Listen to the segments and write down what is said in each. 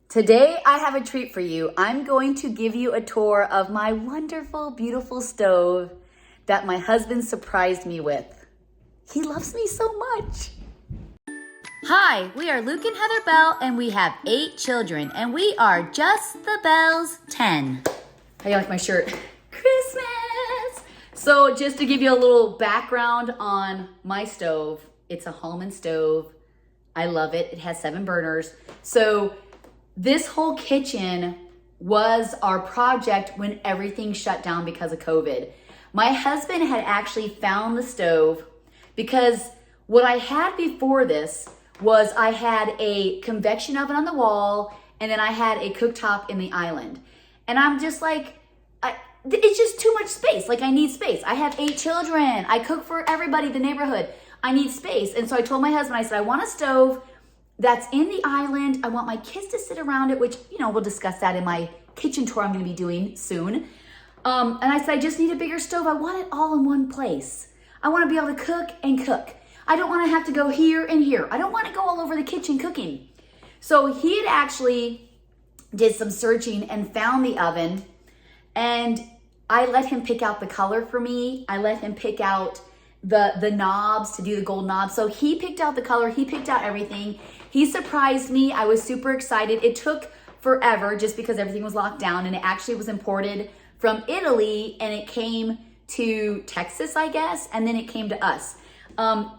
Today I have a treat for you. I'm going to give you a tour of my wonderful, beautiful stove that my husband surprised me with. He loves me so much. Hi, we are Luke and Heather Bell, and we have 8 children, and we are just the Bells 10. How you like my shirt? Christmas! So just to give you a little background on my stove, it's a Hallman stove. I love it. It has 7 burners. So this whole kitchen was our project when everything shut down because of COVID. My husband had actually found the stove because what I had before this was I had a convection oven on the wall and then I had a cooktop in the island. And I'm just like, it's just too much space. Like I need space. I have 8 children. I cook for everybody in the neighborhood. I need space. And so I told my husband, I said, I want a stove that's in the island. I want my kids to sit around it, which, we'll discuss that in my kitchen tour I'm gonna be doing soon. And I said, I just need a bigger stove. I want it all in one place. I wanna be able to cook and cook. I don't wanna have to go here and here. I don't wanna go all over the kitchen cooking. So he had actually did some searching and found the oven, and I let him pick out the color for me. I let him pick out the knobs to do the gold knobs. So he picked out the color, he picked out everything. He surprised me. I was super excited. It took forever just because everything was locked down, and it actually was imported from Italy and it came to Texas, I guess, and then it came to us.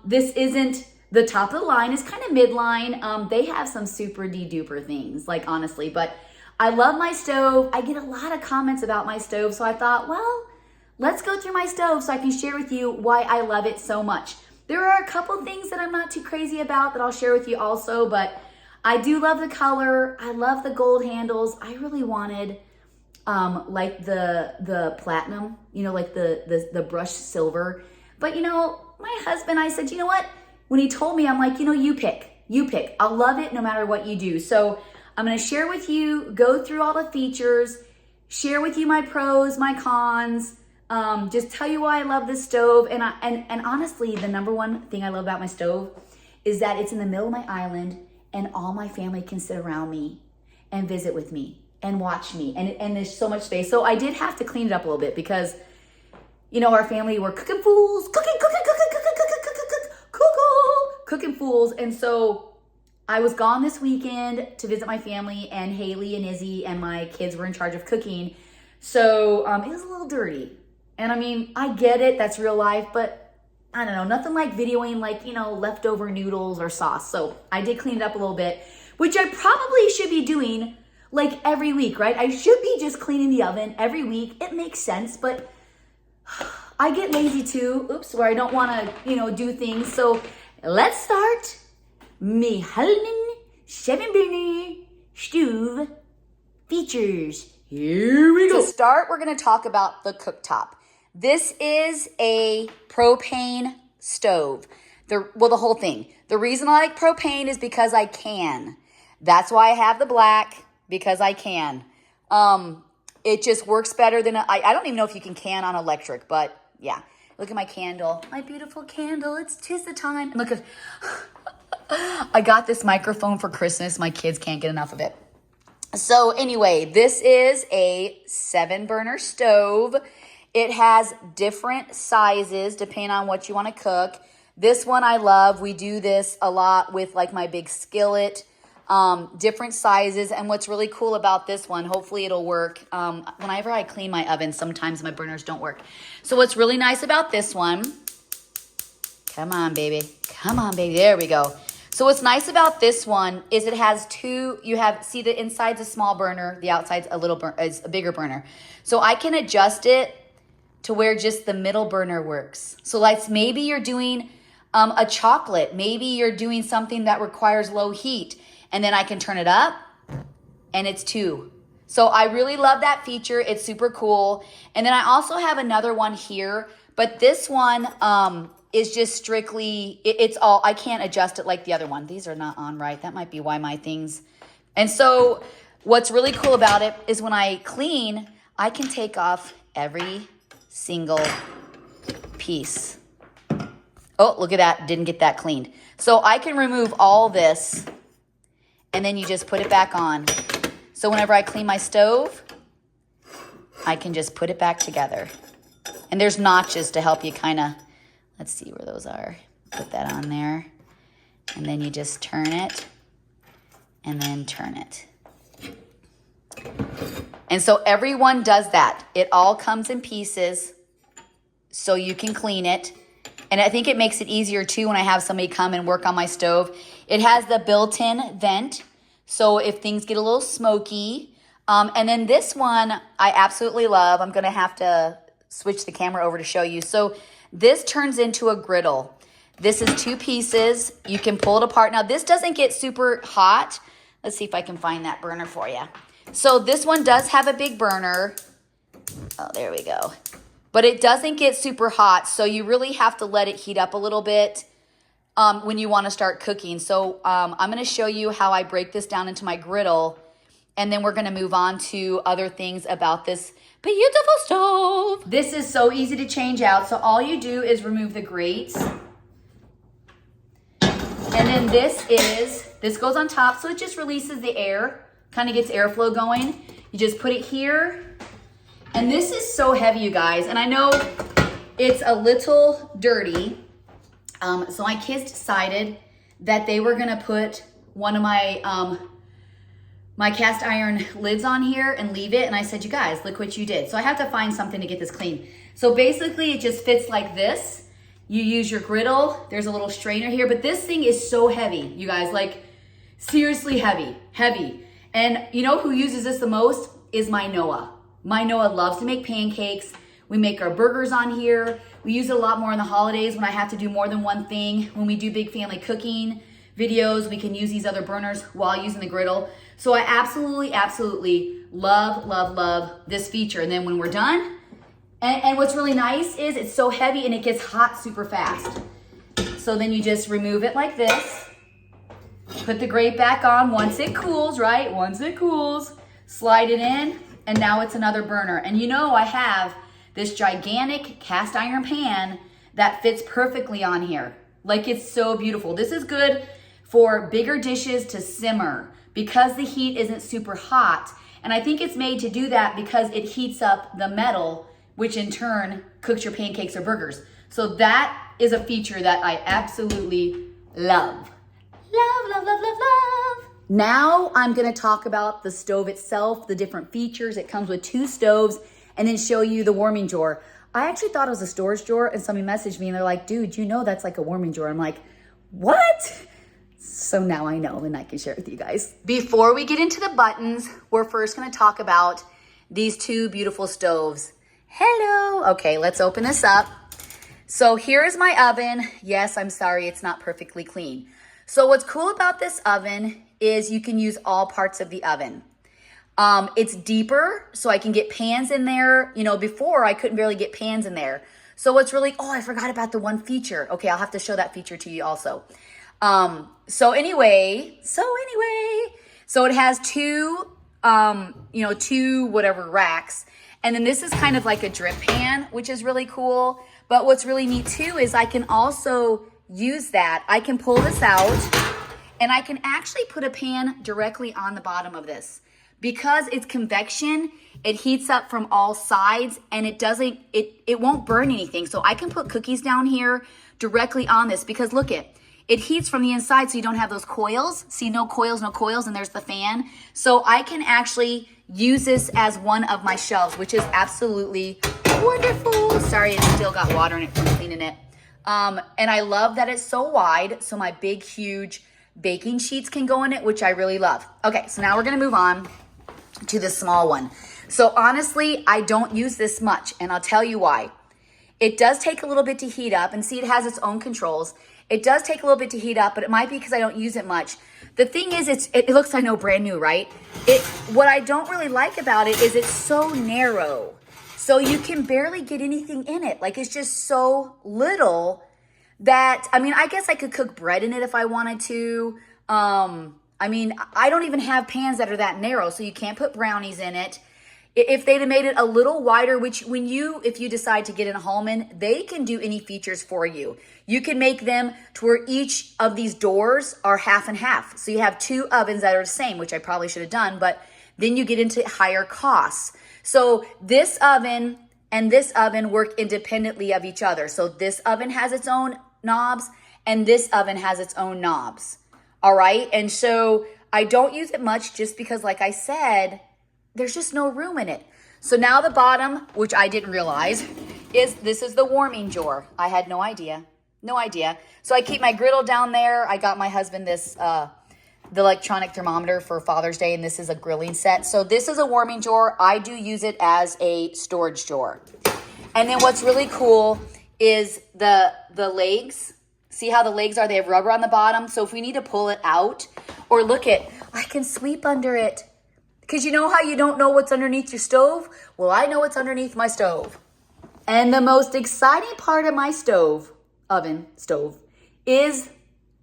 This isn't the top of the line, it's kind of midline. They have some super de-duper things, like honestly, but I love my stove. I get a lot of comments about my stove, so I thought, well, let's go through my stove so I can share with you why I love it so much. There are a couple things that I'm not too crazy about that I'll share with you also, but I do love the color. I love the gold handles. I really wanted like the platinum, like the brushed silver. But my husband, I said, you know what? When he told me, I'm like, you pick. I'll love it no matter what you do. So I'm gonna share with you, go through all the features, share with you my pros, my cons, just tell you why I love this stove. And honestly, the number one thing I love about my stove is that it's in the middle of my island and all my family can sit around me and visit with me and watch me. And there's so much space. So I did have to clean it up a little bit because, our family were cooking fools, cooking fools. And so I was gone this weekend to visit my family, and Haley and Izzy and my kids were in charge of cooking. So it was a little dirty. And I get it, that's real life, but I don't know, nothing like videoing leftover noodles or sauce. So I did clean it up a little bit, which I probably should be doing like every week, right? I should be just cleaning the oven every week. It makes sense, but I get lazy too. Oops, where I don't wanna, do things. So let's start me Hallman Stove features. Here we go. To start, we're gonna talk about the cooktop. This is a propane stove. The whole thing. The reason I like propane is because I can. That's why I have the black, because I can. It just works better than, I don't even know if you can on electric, but yeah. Look at my candle, my beautiful candle. It's 'tis the time. Look at, I got this microphone for Christmas. My kids can't get enough of it. So anyway, this is a 7-burner stove. It has different sizes depending on what you want to cook. This one I love. We do this a lot with like my big skillet, different sizes. And what's really cool about this one, hopefully it'll work. Whenever I clean my oven, sometimes my burners don't work. So what's really nice about this one, come on, baby. There we go. So what's nice about this one is it has 2, see the inside's a small burner, the outside's is a bigger burner. So I can adjust it to where just the middle burner works. So like maybe you're doing a chocolate, maybe you're doing something that requires low heat, and then I can turn it up and it's 2. So I really love that feature. It's super cool. And then I also have another one here, but this one is just strictly, it's all, I can't adjust it like the other one. These are not on right. That might be why my things. And so what's really cool about it is when I clean, I can take off every single piece. Oh, look at that. Didn't get that cleaned. So I can remove all this, and then you just put it back on. So whenever I clean my stove, I can just put it back together. And there's notches to help you kind of, let's see where those are. Put that on there. And then you just turn it and then turn it. And so everyone does that. It all comes in pieces so you can clean it. And I think it makes it easier too when I have somebody come and work on my stove. It has the built-in vent, so if things get a little smoky. And then this one I absolutely love. I'm gonna have to switch the camera over to show you. So this turns into a griddle. This is 2 pieces. You can pull it apart. Now this doesn't get super hot. Let's see if I can find that burner for you. So this one does have a big burner. Oh, there we go. But it doesn't get super hot, so you really have to let it heat up a little bit when you want to start cooking. So I'm going to show you how I break this down into my griddle, and then we're going to move on to other things about this beautiful stove. This is so easy to change out. So all you do is remove the grates. And then this goes on top, so it just releases the air, kind of gets airflow going. You just put it here. And this is so heavy, you guys. And I know it's a little dirty. So my kids decided that they were gonna put one of my my cast iron lids on here and leave it. And I said, you guys, look what you did. So I have to find something to get this clean. So basically it just fits like this. You use your griddle. There's a little strainer here, but this thing is so heavy, you guys, like seriously heavy. And you know who uses this the most is my Noah. My Noah loves to make pancakes. We make our burgers on here. We use it a lot more in the holidays when I have to do more than one thing. When we do big family cooking videos, we can use these other burners while using the griddle. So I absolutely love this feature. And then when we're done, and what's really nice is it's so heavy and it gets hot super fast. So then you just remove it like this. Put the grate back on once it cools, right? Once it cools, slide it in. And now it's another burner. And you know I have this gigantic cast iron pan that fits perfectly on here. Like it's so beautiful. This is good for bigger dishes to simmer because the heat isn't super hot. And I think it's made to do that because it heats up the metal, which in turn cooks your pancakes or burgers. So that is a feature that I absolutely love. Love. Now I'm gonna talk about the stove itself, the different features. It comes with 2 stoves and then show you the warming drawer. I actually thought it was a storage drawer and somebody messaged me and they're like, dude, you know that's like a warming drawer. I'm like, what? So now I know and I can share it with you guys. Before we get into the buttons, we're first gonna talk about these 2 beautiful stoves. Hello. Okay, let's open this up. So here is my oven. Yes, I'm sorry, it's not perfectly clean. So what's cool about this oven is you can use all parts of the oven. It's deeper, so I can get pans in there. You know, before I couldn't barely get pans in there. So what's really, oh, I forgot about the one feature. Okay, I'll have to show that feature to you also. So anyway, so it has 2, 2 whatever racks. And then this is kind of like a drip pan, which is really cool. But what's really neat too is I can also use that. I can pull this out and I can actually put a pan directly on the bottom of this. Because it's convection, it heats up from all sides and it won't burn anything. So I can put cookies down here directly on this because look it heats from the inside so you don't have those coils. See, no coils, and there's the fan. So I can actually use this as one of my shelves, which is absolutely wonderful. Sorry, it's still got water in it from cleaning it. And I love that it's so wide, so my big, huge baking sheets can go in it, which I really love. Okay, so now we're gonna move on to the small one. So honestly, I don't use this much, and I'll tell you why. It does take a little bit to heat up, and see, it has its own controls. It does take a little bit to heat up, but it might be because I don't use it much. The thing is, it looks, I know, brand new, right? What I don't really like about it is it's so narrow. So you can barely get anything in it. Like, it's just so little that, I mean, I guess I could cook bread in it if I wanted to. I mean, I don't even have pans that are that narrow, so you can't put brownies in it. If they'd have made it a little wider, which if you decide to get in a Hallman, they can do any features for you. You can make them to where each of these doors are half and half. So you have 2 ovens that are the same, which I probably should have done, but then you get into higher costs. So this oven and this oven work independently of each other. So this oven has its own knobs and this oven has its own knobs. All right. And so I don't use it much just because, like I said, there's just no room in it. So now the bottom, which I didn't realize, is this is the warming drawer. I had no idea. No idea. So I keep my griddle down there. I got my husband this, the electronic thermometer for Father's Day, and this is a grilling set. So this is a warming drawer. I do use it as a storage drawer. And then what's really cool is the legs. See how the legs are? They have rubber on the bottom. So if we need to pull it out, or look at, I can sweep under it. Because you know how you don't know what's underneath your stove? Well, I know what's underneath my stove. And the most exciting part of my stove, is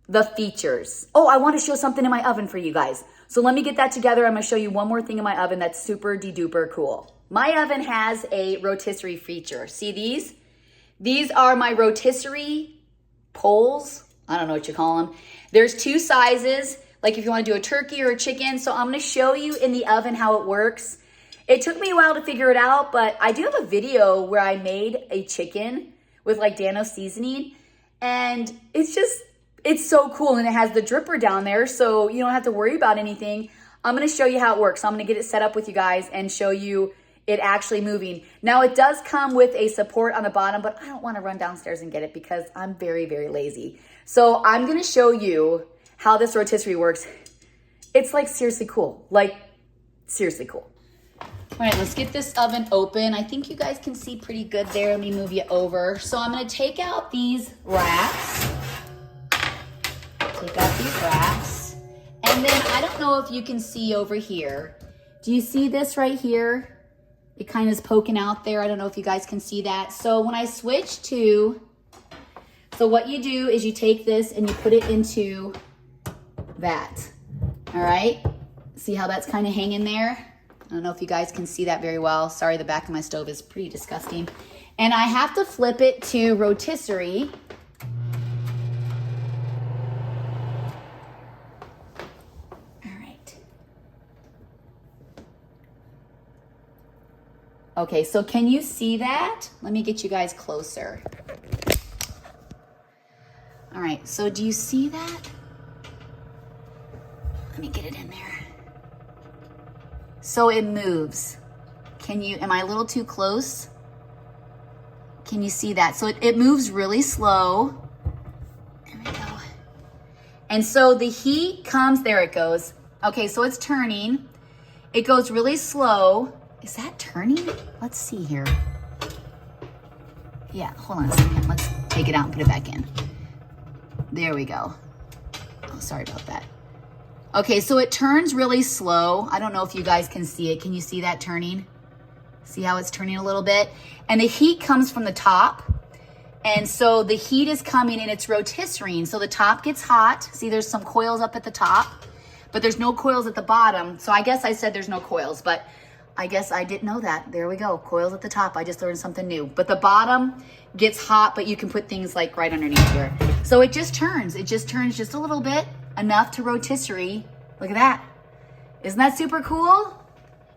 the features. Oh, I want to show something in my oven for you guys. So let me get that together. I'm going to show you one more thing in my oven that's super de-duper cool. My oven has a rotisserie feature. See these? These are my rotisserie poles. I don't know what you call them. There's two sizes, like if you want to do a turkey or a chicken. So I'm going to show you in the oven how it works. It took me a while to figure it out, but I do have a video where I made a chicken with like Dano seasoning. And it's so cool. And it has the dripper down there, so you don't have to worry about anything. I'm going to show you how it works. So I'm going to get it set up with you guys and show you it actually moving. Now it does come with a support on the bottom, but I don't want to run downstairs and get it because I'm very, very lazy. So I'm going to show you how this rotisserie works. It's like seriously cool. Like seriously cool. All right, let's get this oven open. I think you guys can see pretty good there. Let me move you over. So I'm going to take out these racks. Take out these racks. And then I don't know if you can see over here. Do you see this right here? It kind of is poking out there. I don't know if you guys can see that. So when I switch to, so what you do is you take this and you put it into that. All right. See how that's kind of hanging there? I don't know if you guys can see that very well. Sorry, the back of my stove is pretty disgusting. And I have to flip it to rotisserie. All right. Okay, so can you see that? Let me get you guys closer. All right, so do you see that? Let me get it in there. So it moves. Am I a little too close? Can you see that? So it moves really slow. There we go. And so the heat comes, there it goes. Okay, so it's turning. It goes really slow. Is that turning? Let's see here. Yeah, hold on a second. Let's take it out and put it back in. There we go. Oh, sorry about that. Okay, so it turns really slow. I don't know if you guys can see it. Can you see that turning? See how it's turning a little bit? And the heat comes from the top. And so the heat is coming and it's rotisserie. So the top gets hot. See, there's some coils up at the top, but there's no coils at the bottom. So I guess I said there's no coils, but I guess I didn't know that. There we go, coils at the top. I just learned something new. But the bottom gets hot, but you can put things like right underneath here. So it just turns. It just turns just a little bit. Enough to rotisserie. Look at that. Isn't that super cool?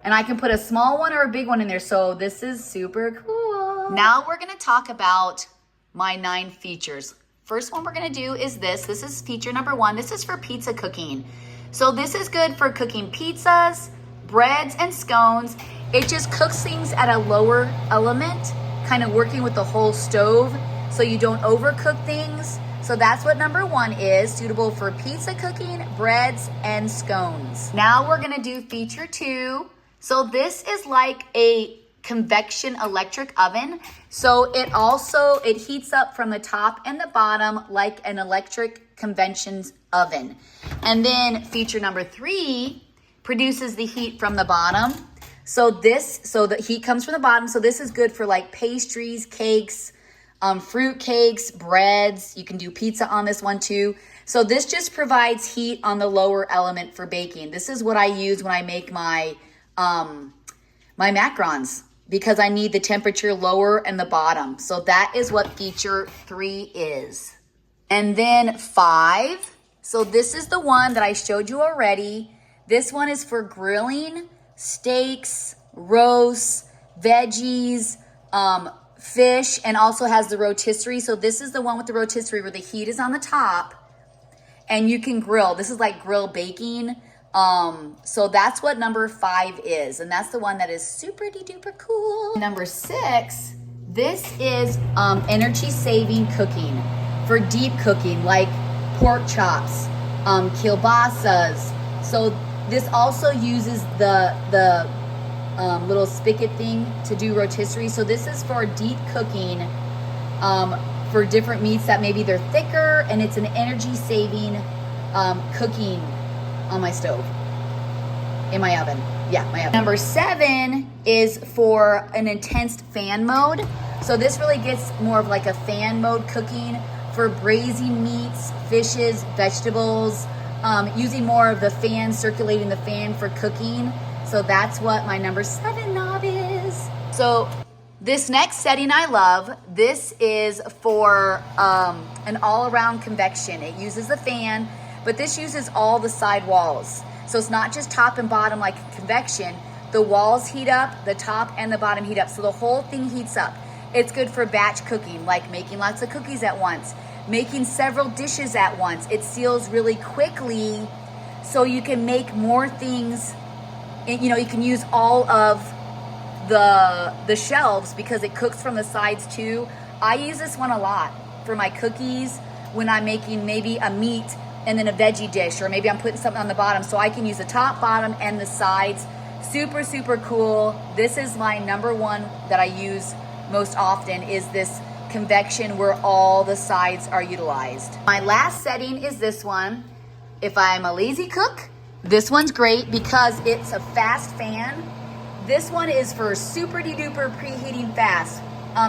And I can put a small one or a big one in there. So this is super cool. Now we're going to talk about my 9 features. First one we're going to do is this. This is feature number 1. This is for pizza cooking. So this is good for cooking pizzas, breads, and scones. It just cooks things at a lower element, kind of working with the whole stove so you don't overcook things. So that's what number 1 is, suitable for pizza cooking, breads, and scones. Now we're gonna do feature 2. So this is like a convection electric oven. So it heats up from the top and the bottom like an electric convection oven. And then feature number 3 produces the heat from the bottom. So the heat comes from the bottom. So this is good for like pastries, cakes, fruit cakes, breads. You can do pizza on this one too. So this just provides heat on the lower element for baking. This is what I use when I make my macarons because I need the temperature lower and the bottom. So that is what feature 3 is. And then 5. So this is the one that I showed you already. This one is for grilling. steaks, roasts, veggies, fish, and also has the rotisserie. So this is the one with the rotisserie where the heat is on the top and you can grill. This is like grill baking. So that's what number 5 is. And that's the one that is super duper cool. Number 6, this is energy saving cooking for deep cooking, like pork chops, kielbasas. So this also uses the little spigot thing to do rotisserie. So this is for deep cooking for different meats that maybe they're thicker, and it's an energy saving cooking on my stove, in my oven. Yeah, my oven. Number 7 is for an intense fan mode. So this really gets more of like a fan mode cooking for braising meats, fishes, vegetables, using more of the fan, circulating the fan for cooking. So that's what my number 7 knob is. So this next setting I love. This is for an all-around convection. It uses the fan, but this uses all the side walls. So it's not just top and bottom like convection. The walls heat up, the top and the bottom heat up. So the whole thing heats up. It's good for batch cooking, like making lots of cookies at once, making several dishes at once. It seals really quickly, so you can make more things. You know, you can use all of the shelves because it cooks from the sides too. I use this one a lot for my cookies when I'm making maybe a meat and then a veggie dish, or maybe I'm putting something on the bottom, so I can use the top, bottom, and the sides. Super, super cool. This is my number 1 that I use most often, is this convection where all the sides are utilized. My last setting is this one. If I'm a lazy cook, this one's great because it's a fast fan. This one is for super duper preheating fast.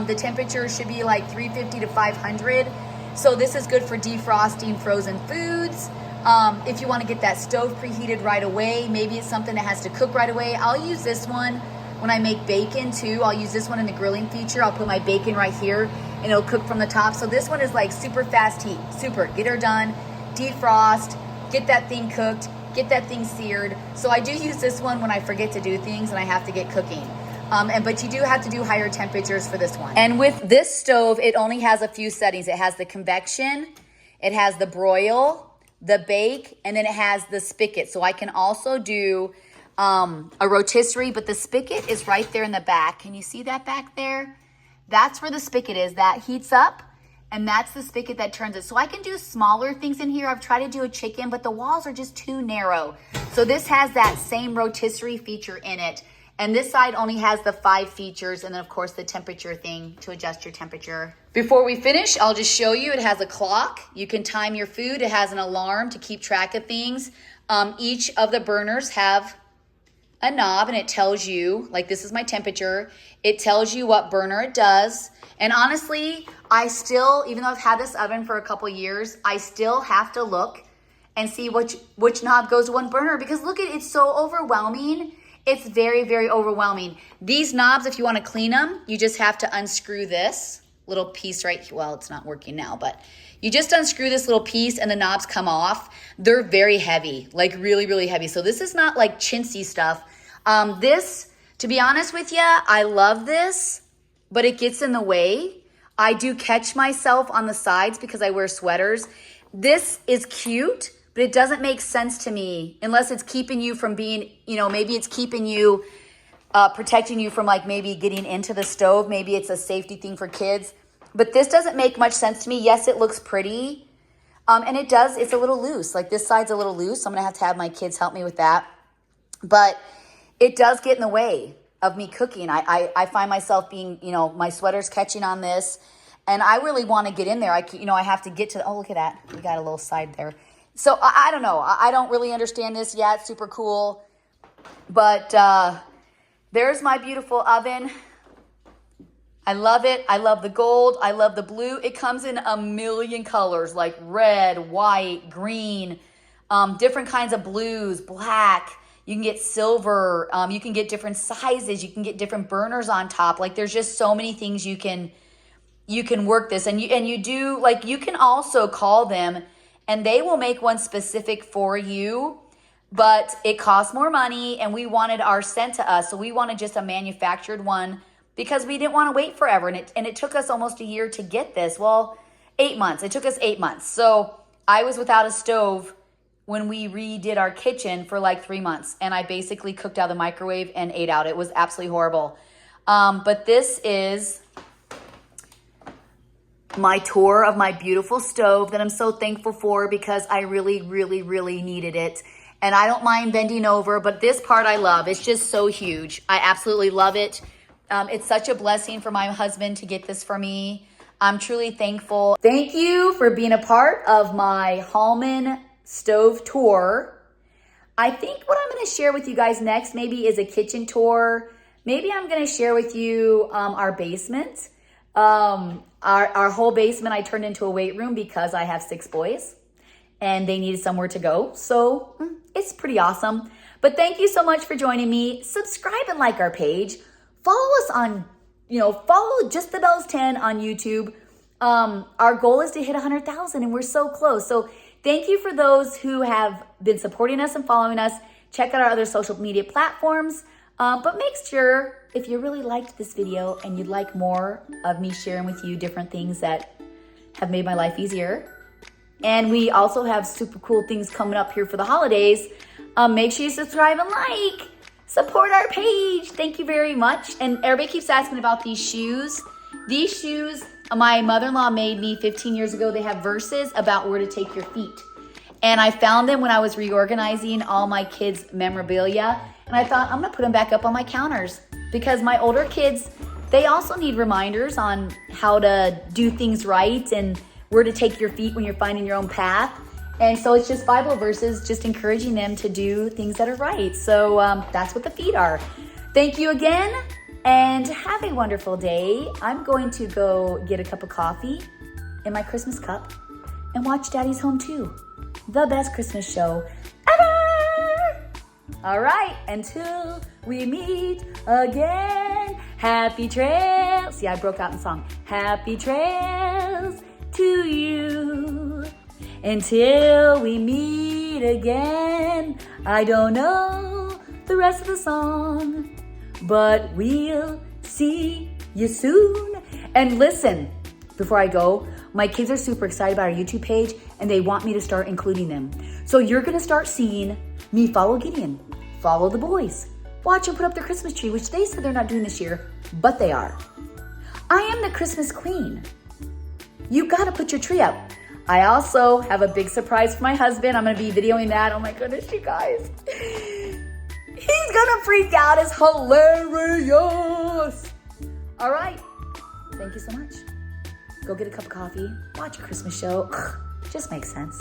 The temperature should be like 350 to 500. So this is good for defrosting frozen foods. If you want to get that stove preheated right away, maybe it's something that has to cook right away. I'll use this one when I make bacon too. I'll use this one in the grilling feature. I'll put my bacon right here and it'll cook from the top. So this one is like super fast heat. Super. Get her done. Defrost. Get that thing cooked. Get that thing seared. So I do use this one when I forget to do things and I have to get cooking. But you do have to do higher temperatures for this one. And with this stove, it only has a few settings. It has the convection, it has the broil, the bake, and then it has the spigot. So I can also do a rotisserie, but the spigot is right there in the back. Can you see that back there? That's where the spigot is. That heats up, and that's the spigot that turns it. So I can do smaller things in here. I've tried to do a chicken, but the walls are just too narrow. So this has that same rotisserie feature in it. And this side only has the 5 features, and then of course the temperature thing to adjust your temperature. Before we finish, I'll just show you. It has a clock. You can time your food. It has an alarm to keep track of things. Each of the burners have a knob, and it tells you, like, this is my temperature. It tells you what burner it does. And honestly, I still, even though I've had this oven for a couple years, I still have to look and see which knob goes to one burner, because look at it, it's so overwhelming. It's very, very overwhelming. These knobs, if you want to clean them, you just have to unscrew this little piece right here. Well, it's not working now, but you just unscrew this little piece and the knobs come off. They're very heavy, like really, really heavy. So this is not like chintzy stuff. This, to be honest with you, I love this, but it gets in the way. I do catch myself on the sides because I wear sweaters. This is cute, but it doesn't make sense to me unless it's keeping you from being, you know, maybe it's keeping you, protecting you from like maybe getting into the stove. Maybe it's a safety thing for kids, but this doesn't make much sense to me. Yes, it looks pretty. And it does, it's a little loose. Like this side's a little loose. So I'm gonna have my kids help me with that. But it does get in the way of me cooking. I find myself being, you know, my sweater's catching on this, and I really want to get in there. I have to get to, oh, look at that. We got a little side there. So I don't know. I don't really understand this yet. It's super cool. But there's my beautiful oven. I love it. I love the gold. I love the blue. It comes in a million colors, like red, white, green, different kinds of blues, black. You can get silver. You can get different sizes. You can get different burners on top. Like there's just so many things you can work this. And you do, like, you can also call them and they will make one specific for you. but it costs more money and we wanted ours sent to us. So we wanted just a manufactured one because we didn't want to wait forever. And it took us almost a year to get this. Well, 8 months. It took us 8 months. So I was without a stove when we redid our kitchen for like 3 months. And I basically cooked out of the microwave and ate out. It was absolutely horrible. But this is my tour of my beautiful stove that I'm so thankful for because I really, really, really needed it. And I don't mind bending over, but this part I love. It's just so huge. I absolutely love it. It's such a blessing for my husband to get this for me. I'm truly thankful. Thank you for being a part of my Hallman Stove tour. I think what I'm going to share with you guys next maybe is a kitchen tour. Maybe I'm going to share with you our basement. Our whole basement I turned into a weight room because I have 6 boys and they needed somewhere to go. So it's pretty awesome. But thank you so much for joining me. Subscribe and like our page. Follow us on, follow Just the Bells 10 on YouTube. Our goal is to hit 100,000 and we're so close. So thank you for those who have been supporting us and following us. Check out our other social media platforms. But make sure if you really liked this video and you'd like more of me sharing with you different things that have made my life easier. And we also have super cool things coming up here for the holidays. Make sure you subscribe and like. Support our page. Thank you very much. And everybody keeps asking about these shoes. These shoes, my mother-in-law made me 15 years ago. They have verses about where to take your feet. And I found them when I was reorganizing all my kids' memorabilia. And I thought, I'm going to put them back up on my counters. Because my older kids, they also need reminders on how to do things right and where to take your feet when you're finding your own path. And so it's just Bible verses, just encouraging them to do things that are right. So that's what the feet are. Thank you again and have a wonderful day. I'm going to go get a cup of coffee in my Christmas cup and watch Daddy's Home 2, the best Christmas show ever. All right, until we meet again, happy trails. See, I broke out in song. Happy trails to you. Until we meet again, I don't know the rest of the song, but we'll see you soon. And listen, before I go, my kids are super excited about our YouTube page and they want me to start including them. So you're gonna start seeing me follow Gideon, follow the boys, watch them put up their Christmas tree, which they said they're not doing this year, but they are. I am the Christmas queen. You gotta put your tree up. I also have a big surprise for my husband. I'm going to be videoing that. Oh my goodness, you guys. He's going to freak out. It's hilarious. All right. Thank you so much. Go get a cup of coffee. Watch a Christmas show. Just makes sense.